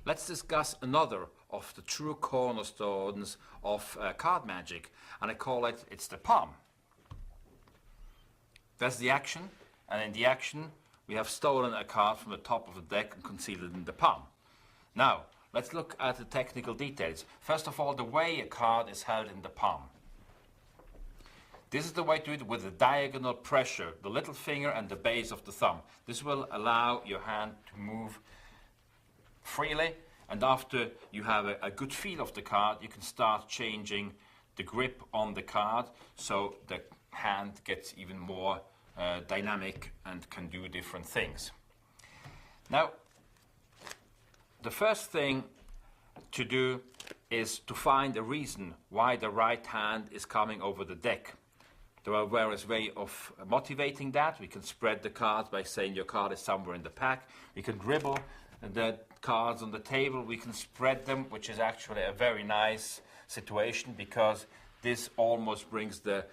Let's discuss another of the true cornerstones of card magic, and I call it, it's the palm. That's the action, and in the action we have stolen a card from the top of the deck and concealed it in the palm. Now, let's look at the technical details. First of all, the way a card is held in the palm. This is the way to do it with a diagonal pressure, the little finger and the base of the thumb. This will allow your hand to move freely, and after you have a good feel of the card, you can start changing the grip on the card so the hand gets even more dynamic and can do different things. Now, the first thing to do is to find a reason why the right hand is coming over the deck. There are various ways of motivating that. We can spread the cards by saying your card is somewhere in the pack. We can dribble the cards on the table. We can spread them, which is actually a very nice situation because this almost brings the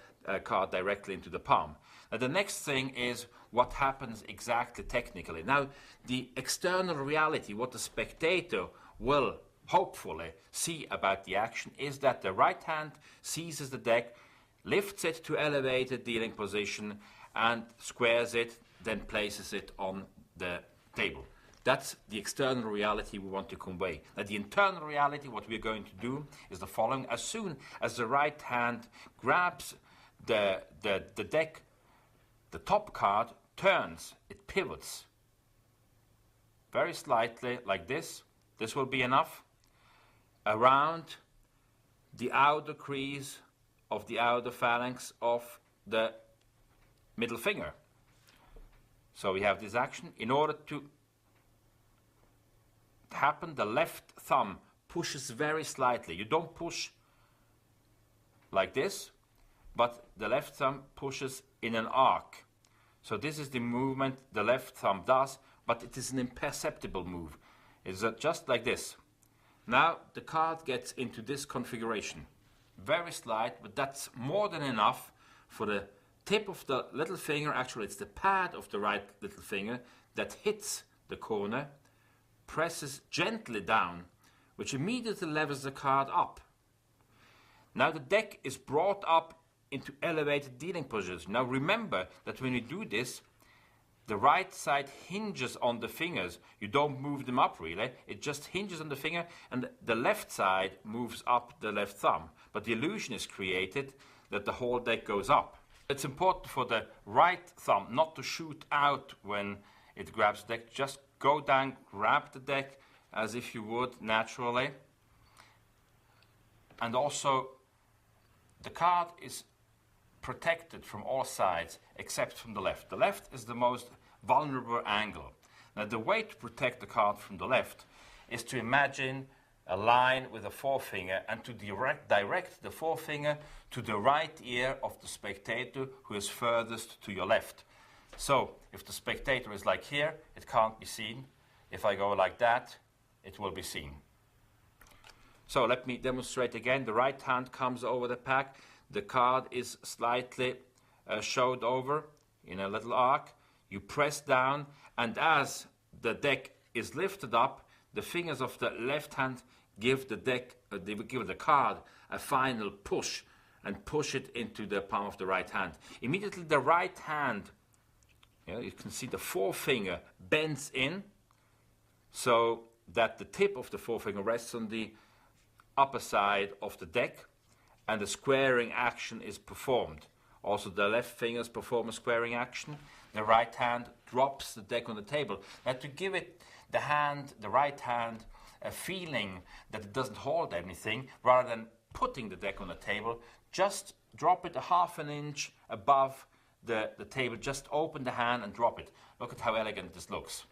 card directly into the palm. Now, the next thing is what happens exactly technically. Now, the external reality, what the spectator will hopefully see about the action, is that the right hand seizes the deck, lifts it to elevated dealing position and squares it, then places it on the table. That's the external reality we want to convey. Now, the internal reality, what we're going to do is the following. As soon as the right hand grabs the deck, the top card turns, it pivots very slightly like this. This will be enough around the outer crease of the outer phalanx of the middle finger. So we have this action. In order to happen, the left thumb pushes very slightly. You don't push like this, but the left thumb pushes in an arc. So this is the movement the left thumb does, but it is an imperceptible move. It's just like this. Now the card gets into this configuration. Very slight, but that's more than enough for the tip of the little finger, actually it's the pad of the right little finger, that hits the corner, presses gently down, which immediately levels the card up. Now the deck is brought up into elevated dealing position. Now remember that when you do this, the right side hinges on the fingers. You don't move them up really, it just hinges on the finger, and the left side moves up the left thumb. But the illusion is created that the whole deck goes up. It's important for the right thumb not to shoot out when it grabs the deck. Just go down, grab the deck as if you would naturally. And also, the card is protected from all sides except from the left. The left is the most vulnerable angle. Now, the way to protect the card from the left is to imagine a line with a forefinger and to direct the forefinger to the right ear of the spectator who is furthest to your left. So, if the spectator is like here, it can't be seen. If I go like that, it will be seen. So, let me demonstrate again. The right hand comes over the pack. The card is slightly showed over in a little arc. You press down, and as the deck is lifted up, the fingers of the left hand give the card a final push and push it into the palm of the right hand. Immediately the right hand, you can see the forefinger bends in so that the tip of the forefinger rests on the upper side of the deck, and the squaring action is performed. Also the left fingers perform a squaring action. The right hand drops the deck on the table. Now, to give it the right hand a feeling that it doesn't hold anything, rather than putting the deck on the table, just drop it a half an inch above the table. Just open the hand and drop it. Look at how elegant this looks.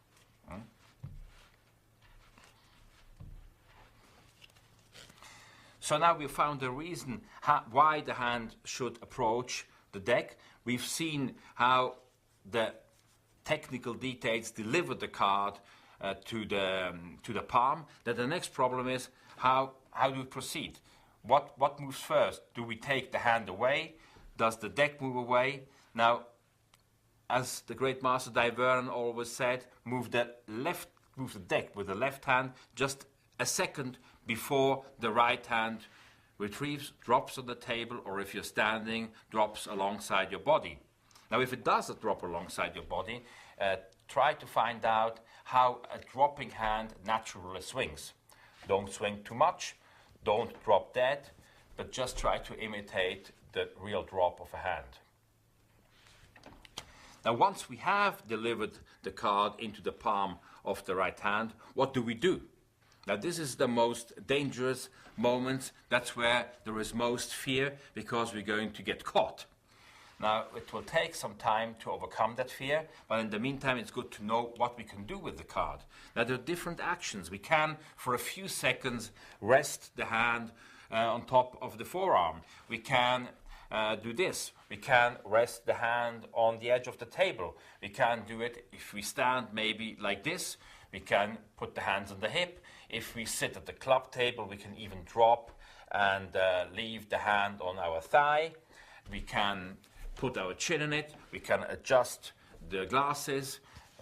So now we've found the reason why the hand should approach the deck. We've seen how the technical details deliver the card to the palm. Then the next problem is how do we proceed? What moves first? Do we take the hand away? Does the deck move away? Now, as the great master Divern always said, move move the deck with the left hand just a second before the right hand retrieves, drops on the table, or if you're standing, drops alongside your body. Now, if it doesn't drop alongside your body, try to find out how a dropping hand naturally swings. Don't swing too much, don't drop dead, but just try to imitate the real drop of a hand. Now, once we have delivered the card into the palm of the right hand, what do we do? Now, this is the most dangerous moment. That's where there is most fear, because we're going to get caught. Now, it will take some time to overcome that fear, but in the meantime, it's good to know what we can do with the card. Now, there are different actions. We can, for a few seconds, rest the hand on top of the forearm. We can do this. We can rest the hand on the edge of the table. We can do it if we stand maybe like this. We can put the hands on the hip. If we sit at the club table, we can even drop and leave the hand on our thigh. We can put our chin in it. We can adjust the glasses,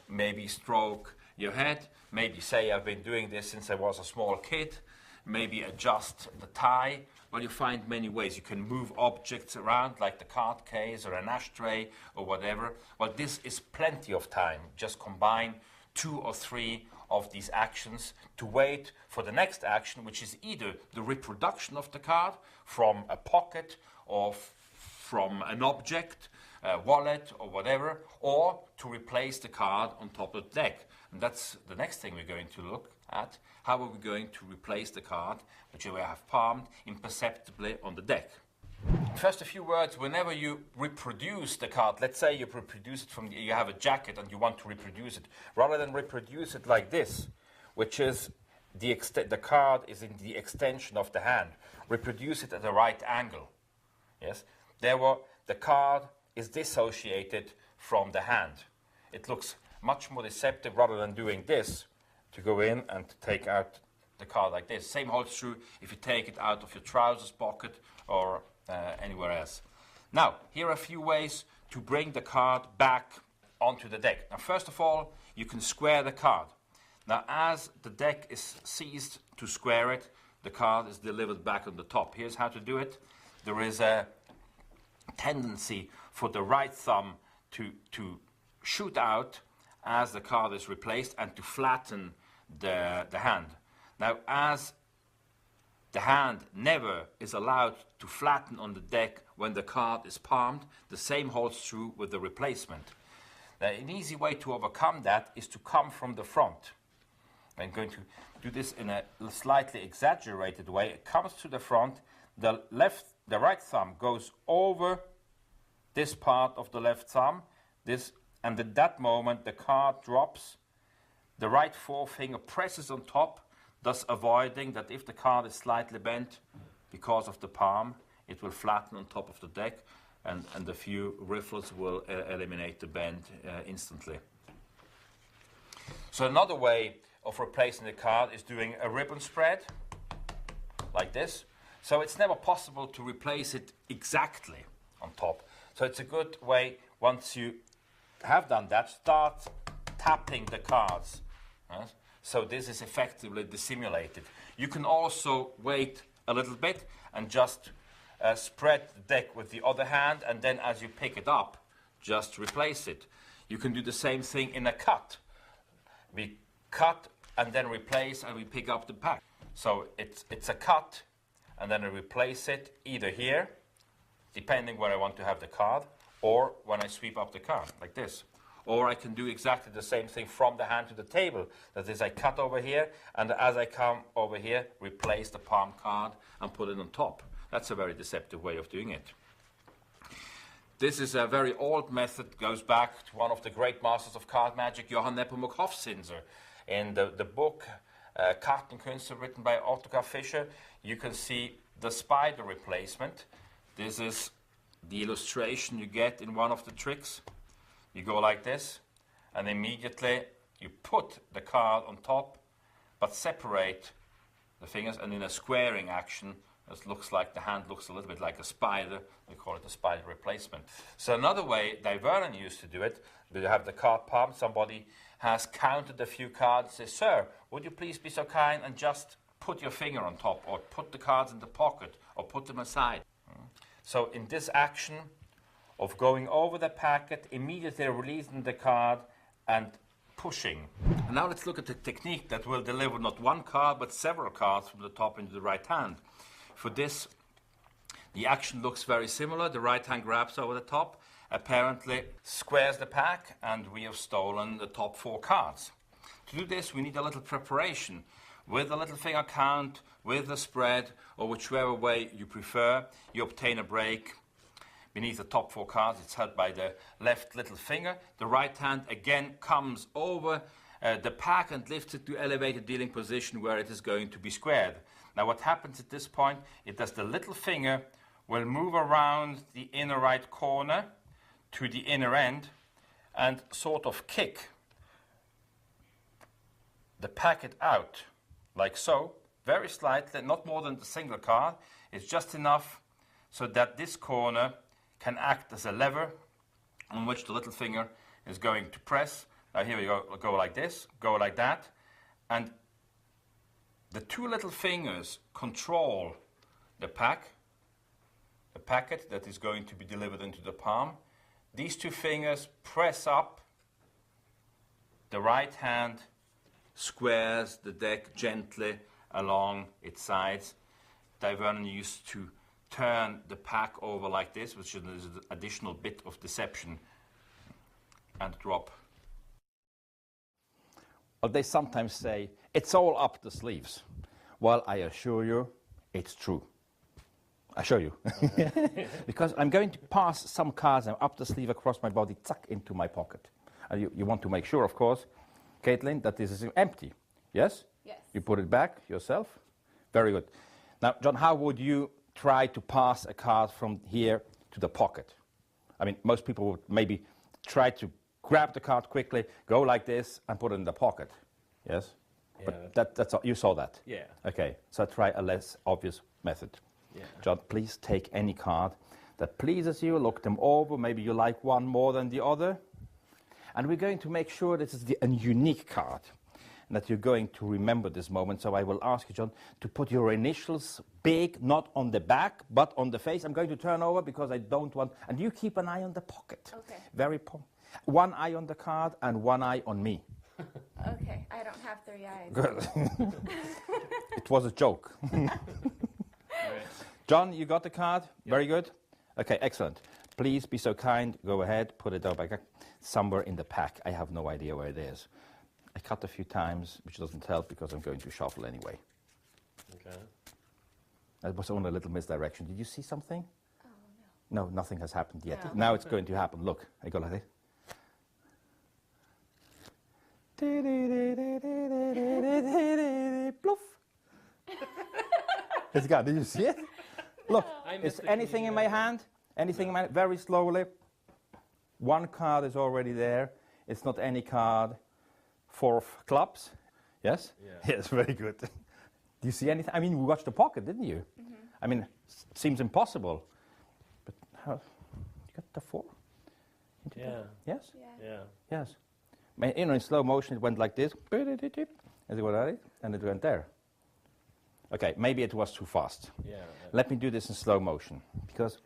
maybe stroke your head, maybe say I've been doing this since I was a small kid, maybe adjust the tie. Well, you find many ways. You can move objects around like the card case or an ashtray or whatever. Well, this is plenty of time. Just combine 2 or 3 of these actions to wait for the next action, which is either the reproduction of the card from a pocket or from an object, a wallet or whatever, or to replace the card on top of the deck. And that's the next thing we're going to look at. How are we going to replace the card, which we have palmed, imperceptibly on the deck? First, a few words. Whenever you reproduce the card, let's say you reproduce it from, you have a jacket and you want to reproduce it, rather than reproduce it like this, which is the card is in the extension of the hand, reproduce it at the right angle. Yes, the card is dissociated from the hand. It looks much more deceptive rather than doing this to go in and to take out the card like this. Same holds true if you take it out of your trousers pocket or anywhere else. Now, here are a few ways to bring the card back onto the deck. Now, first of all, you can square the card. Now, as the deck is seized to square it, the card is delivered back on the top. Here's how to do it. There is a tendency for the right thumb to shoot out as the card is replaced and to flatten the hand. Now, as the hand never is allowed to flatten on the deck when the card is palmed, the same holds true with the replacement. Now, an easy way to overcome that is to come from the front. I'm going to do this in a slightly exaggerated way. It comes to the front, the right thumb goes over this part of the left thumb, and at that moment the card drops, the right forefinger presses on top, thus avoiding that if the card is slightly bent because of the palm, it will flatten on top of the deck, and a few riffles will eliminate the bend instantly. So another way of replacing the card is doing a ribbon spread, like this. So it's never possible to replace it exactly on top. So it's a good way, once you have done that, start tapping the cards. Right? So this is effectively dissimulated. You can also wait a little bit and just spread the deck with the other hand, and then as you pick it up, just replace it. You can do the same thing in a cut. We cut and then replace, and we pick up the pack. So it's a cut, and then I replace it either here, depending where I want to have the card, or when I sweep up the card, like this. Or I can do exactly the same thing from the hand to the table. That is, I cut over here, and as I come over here, replace the palm card and put it on top. That's a very deceptive way of doing it. This is a very old method, goes back to one of the great masters of card magic, Johann Nepomuk Hofzinser. In the book Kartenkünste, written by Ottokar Fischer, you can see the spider replacement. This is the illustration you get in one of the tricks. You go like this, and immediately you put the card on top, but separate the fingers, and in a squaring action, It looks like the hand looks a little bit like a spider. We call it a spider replacement. So another way Dave Vernon used to do it, you have the card palm, somebody has counted a few cards, says, "Sir, would you please be so kind and just put your finger on top, or put the cards in the pocket, or put them aside." So in this action of going over the packet, immediately releasing the card and pushing. And now let's look at the technique that will deliver not one card, but several cards from the top into the right hand. For this, the action looks very similar. The right hand grabs over the top, apparently squares the pack, and we have stolen the top 4 cards. To do this, we need a little preparation. With a little finger count, with the spread, or whichever way you prefer, you obtain a break. Beneath the top 4 cards, it's held by the left little finger. The right hand again comes over the pack and lifts it to elevated dealing position where it is going to be squared. Now what happens at this point, it does the little finger will move around the inner right corner to the inner end and sort of kick the packet out, like so, very slightly, not more than the single card. It's just enough so that this corner can act as a lever on which the little finger is going to press. Now here we go like this, go like that, and the 2 little fingers control the packet that is going to be delivered into the palm. These 2 fingers press up, the right hand squares the deck gently along its sides. Dave Vernon used to turn the pack over like this, which is an additional bit of deception, and drop. Well, they sometimes say, it's all up the sleeves. Well, I assure you, it's true. I show you. Because I'm going to pass some cards up the sleeve across my body, tuck into my pocket. And you want to make sure, of course, Caitlin, that this is empty. Yes? Yes. You put it back yourself? Very good. Now, John, how would you try to pass a card from here to the pocket? I mean, most people would maybe try to grab the card quickly, go like this, and put it in the pocket. Yes? Yeah, but that's all, you saw that? Yeah. Okay, so try a less obvious method. Yeah. John, please take any card that pleases you, look them over, maybe you like one more than the other. And we're going to make sure this is a unique card, and that you're going to remember this moment. So I will ask you, John, to put your initials big, not on the back, but on the face. I'm going to turn over because I don't want, and you keep an eye on the pocket. Okay. One eye on the card and one eye on me. Okay, I don't have 3 eyes. Good. It was a joke. John, you got the card? Yep. Very good. Okay, excellent. Please be so kind, go ahead, put it down back somewhere in the pack. I have no idea where it is. I cut a few times, which doesn't help because I'm going to shuffle anyway. Okay. That was only a little misdirection. Did you see something? Oh, no. No, nothing has happened yet. No. Now it's going to happen. Look, I go like this. Ploof. It's gone. Did you see it? Look, is anything in my hand? Anything in my hand? Very slowly. One card is already there. It's not any card. 4 of clubs. Yes? Yeah. Yes, very good. Do you see anything? I mean, you watched the pocket, didn't you? Mm-hmm. I mean, it seems impossible. But how? You got the 4? Yeah. Yes? Yeah. Yeah. Yes. You know, in slow motion, it went like this. And it went like it, and it went there. Okay, maybe it was too fast. Yeah. Let me do this in slow motion. Because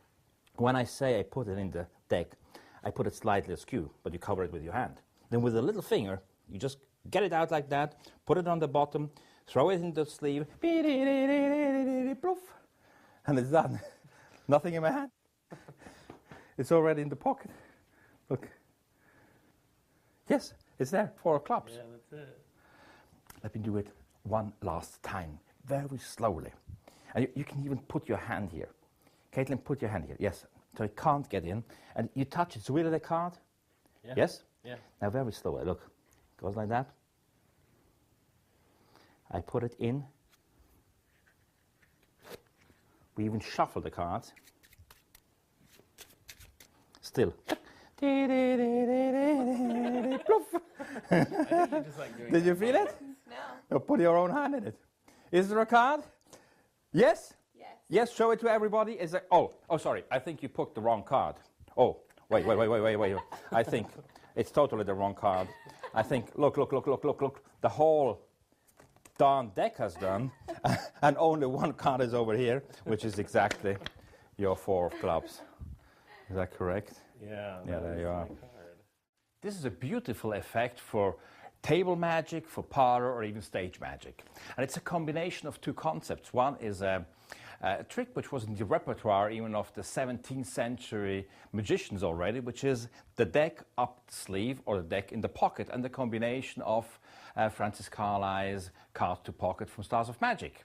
when I say I put it in the deck, I put it slightly askew, but you cover it with your hand. Then with a little finger, you just get it out like that, put it on the bottom, throw it in the sleeve, and it's done. Nothing in my hand. It's already in the pocket. Look. Yes, it's there. 4 of clubs. Yeah, that's it. Let me do it one last time, very slowly. And you can even put your hand here. Caitlin, put your hand here. Yes. So it can't get in. And you touch it. It's really the card. Yeah. Yes? Yeah. Now very slowly. Look. Goes like that. I put it in. We even shuffle the cards. Still. Did you feel it? No. No, put your own hand in it. Is there a card? Yes? Yes. Yes, show it to everybody. Is it? Oh, sorry. I think you picked the wrong card. Oh, wait. I think it's totally the wrong card. I think, look. The whole darn deck has done, and only one card is over here, which is exactly your 4 of clubs. Is that correct? Yeah. Yeah, there you my are. card. This is a beautiful effect for table magic, for parlor, or even stage magic. And it's a combination of 2 concepts. One is a trick which was in the repertoire even of the 17th century magicians already, which is the deck up the sleeve or the deck in the pocket, and the combination of Francis Carlyle's Card to Pocket from Stars of Magic.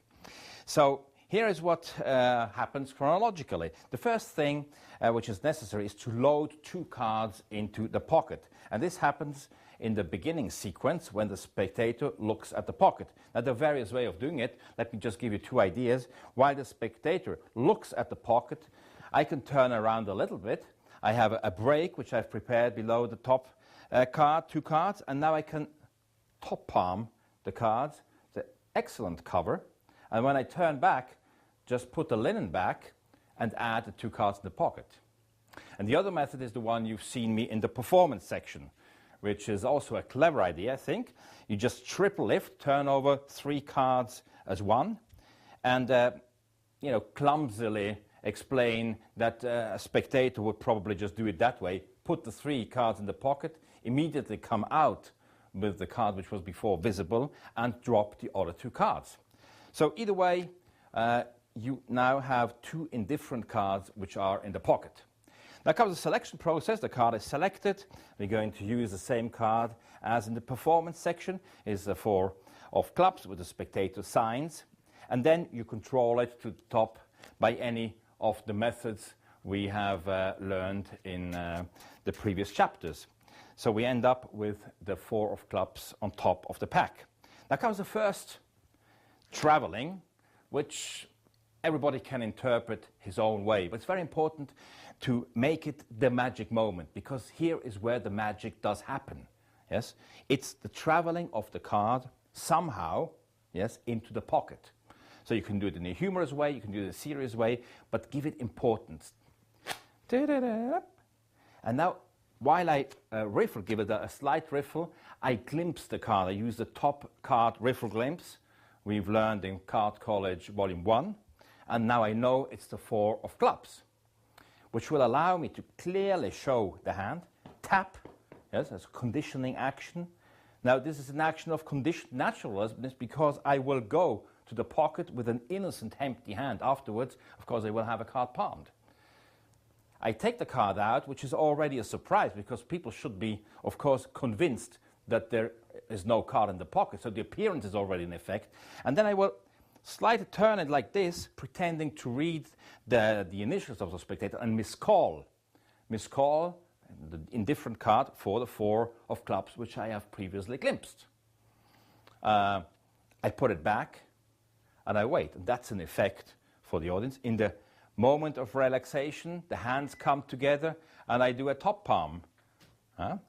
So here is what happens chronologically. The first thing which is necessary is to load 2 cards into the pocket. And this happens in the beginning sequence when the spectator looks at the pocket. Now, there are various ways of doing it. Let me just give you 2 ideas. While the spectator looks at the pocket, I can turn around a little bit. I have a break, which I've prepared below the top card, 2 cards, and now I can top palm the cards. It's an excellent cover. And when I turn back, just put the linen back and add the 2 cards in the pocket. And the other method is the one you've seen me in the performance section, which is also a clever idea, I think. You just triple lift, turn over 3 cards as one, and clumsily explain that a spectator would probably just do it that way, put the 3 cards in the pocket, immediately come out with the card which was before visible, and drop the other 2 cards. So either way, you now have 2 indifferent cards which are in the pocket. Now comes the selection process. The card is selected. We're going to use the same card as in the performance section. It's the 4 of clubs with the spectator signs. And then you control it to the top by any of the methods we have learned in the previous chapters. So we end up with the 4 of clubs on top of the pack. Now comes the first traveling, which everybody can interpret his own way. But it's very important to make it the magic moment, because here is where the magic does happen. Yes, it's the traveling of the card somehow, yes, into the pocket. So you can do it in a humorous way, you can do it in a serious way, but give it importance. And now, while I riffle, give it a slight riffle, I glimpse the card. I use the top card riffle glimpse we've learned in Card College Volume 1. And now I know it's the 4 of clubs, which will allow me to clearly show the hand, tap, yes, as a conditioning action. Now this is an action of conditioned naturalness because I will go to the pocket with an innocent empty hand. Afterwards, of course, I will have a card palmed. I take the card out, which is already a surprise because people should be, of course, convinced that there is no card in the pocket. So the appearance is already in effect. And then I will slightly turn it like this, pretending to read the initials of the spectator and miscall the indifferent card for the 4 of clubs, which I have previously glimpsed. I put it back and I wait. And that's an effect for the audience. In the moment of relaxation, the hands come together and I do a top palm.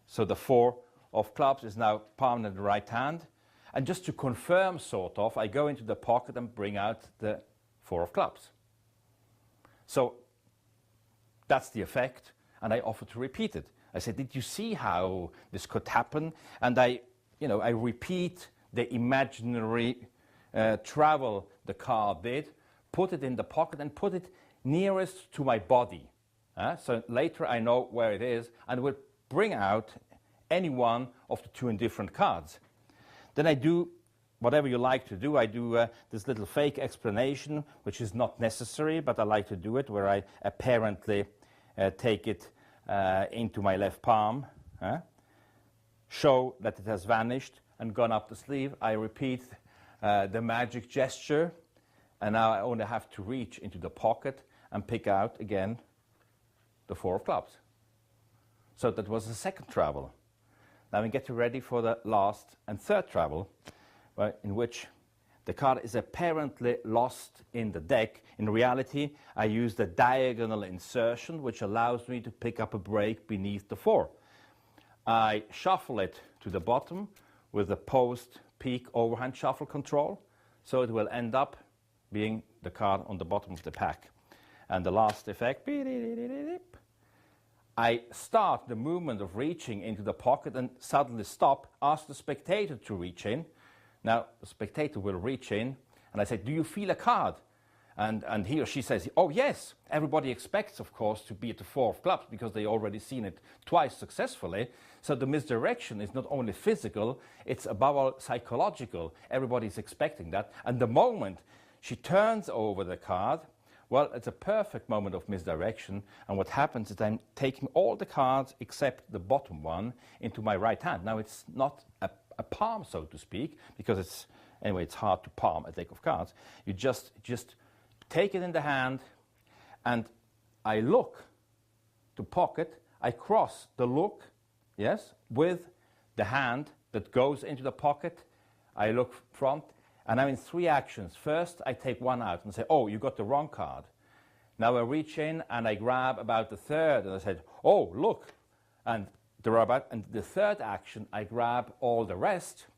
So the 4 of clubs is now palmed in the right hand. And just to confirm, sort of, I go into the pocket and bring out the 4 of clubs. So that's the effect, and I offer to repeat it. I said, did you see how this could happen? And I repeat the imaginary travel the card did, put it in the pocket and put it nearest to my body. So later I know where it is and will bring out any one of the 2 indifferent cards. Then I do whatever you like to do. I do this little fake explanation, which is not necessary, but I like to do it, where I apparently take it into my left palm, show that it has vanished and gone up the sleeve. I repeat the magic gesture, and now I only have to reach into the pocket and pick out again the 4 of clubs. So that was the second travel. Now we get ready for the last and third travel, in which the card is apparently lost in the deck. In reality, I use the diagonal insertion, which allows me to pick up a break beneath the 4. I shuffle it to the bottom with the post-peak overhand shuffle control, so it will end up being the the card on the bottom of the pack. And the last effect, I start the movement of reaching into the pocket and suddenly stop, ask the spectator to reach in. Now, the spectator will reach in, and I say, do you feel a card? And he or she says, oh yes. Everybody expects, of course, to be at the 4 of clubs because they already seen it twice successfully. So the misdirection is not only physical, it's above all psychological. Everybody's expecting that. And the moment she turns over the card, well, it's a perfect moment of misdirection. And what happens is I'm taking all the cards except the bottom one into my right hand. Now, it's not a palm, so to speak, because it's hard to palm a deck of cards. You just take it in the hand, and I look to pocket. I cross the look, yes, with the hand that goes into the pocket. I look front, and I'm in 3 actions. First, I take one out and say, oh, you got the wrong card. Now I reach in and I grab about the third, and I said, oh, look. And the third action, I grab all the rest.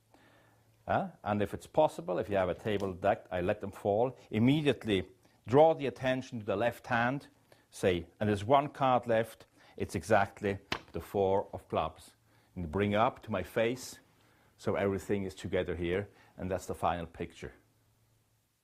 And if it's possible, if you have a table deck, I let them fall. Immediately draw the attention to the left hand, say, and there's 1 card left. It's exactly the 4 of clubs. And bring it up to my face, so everything is together here, and that's the final picture.